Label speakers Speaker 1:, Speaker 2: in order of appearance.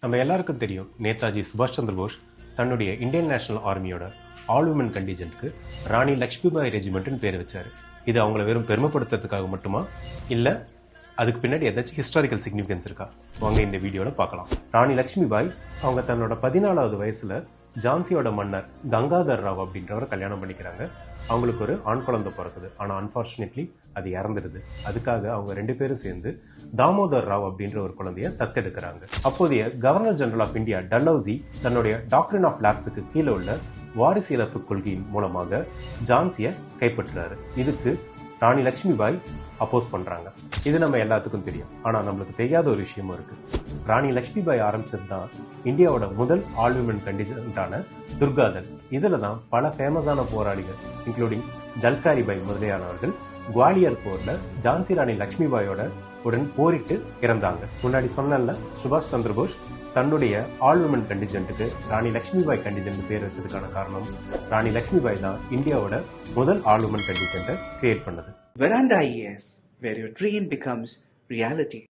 Speaker 1: நம்ம எல்லாருக்கும் தெரியும், நேதாஜி சுபாஷ் சந்திர போஸ் தன்னுடைய Indian national ஆர்மியோட all woman கண்டிஜென்ட்க்கு Rani Lakshmibai ரெஜிமெண்ட்னு பேர் வச்சாரு. இது அவங்கள வெறும் பெருமைப்படுத்துறதுக்காக மட்டுமா, இல்ல அதுக்கு பின்னாடி ஏதாச்சும் ஹிஸ்டாரிக்கல் சிக்னிஃபிகன்ஸ் இருக்கா? வாங்க இந்த வீடியோல பார்க்கலாம். ராணி லக்ஷ்மிபாய் அவங்க தன்னோட 14வது வயசுல ஜான்சியோட மன்னர் கங்காதர் ராவ் அப்படின்றவரை கல்யாணம் பண்ணிக்கிறாங்க. அவங்களுக்கு ஒரு ஆண் குழந்தை பிறக்குது. ஆனா அன்பார்ச்சுனேட்லி அது இறந்துடுது. அதுக்காக அவங்க 2 பேரும் சேர்ந்து தாமோதர் ராவ் அப்படின்ற ஒரு குழந்தைய தத்தெடுக்கிறாங்க. அப்போதைய governor general of India Dalhousie தன்னுடைய டாக்டரின் ஆஃப் லேப்ஸுக்கு கீழே உள்ள வாரிசு இழப்பு கொள்கையின் மூலமாக ஜான்சியை கைப்பற்றுறாரு. இதுக்கு ராணி லக்ஷ்மிபாய் அப்போஸ் பண்றாங்க. இது நம்ம எல்லாத்துக்கும் தெரியும். ஆனா நம்மளுக்கு தெரியாத ஒரு விஷயமும் இருக்கு. ராணி லக்ஷ்மிபாய் ஆரம்பிச்சது தான் இந்தியாவோட முதல் ஆல் விமன் கண்டிஜென்டான துர்காதள். இதுல தான் பல ஃபேமஸான போராளிகள் இன்க்ளூடிங் ஜல்காரிபாய் முதலியானவர்கள் குவாலியர் போர்ல ஜான்சி ராணி லக்ஷ்மிபாயோட உடன் போரிட்டு இறந்தாங்க. முன்னாடி சொன்னல, சுபாஷ் சந்திர போஸ் தன்னுடைய all women கண்டிஜென்ட்டுக்கு Rani Lakshmibai contingent பேர் வச்சதுக்கான காரணம் ராணி லக்ஷ்மிபாய் தான் இந்தியாவோட முதல் ஆல் விமன் கண்டிஜென்ட்டை கிரியேட் பண்ணது.
Speaker 2: Veranda IAS, where your dream becomes reality.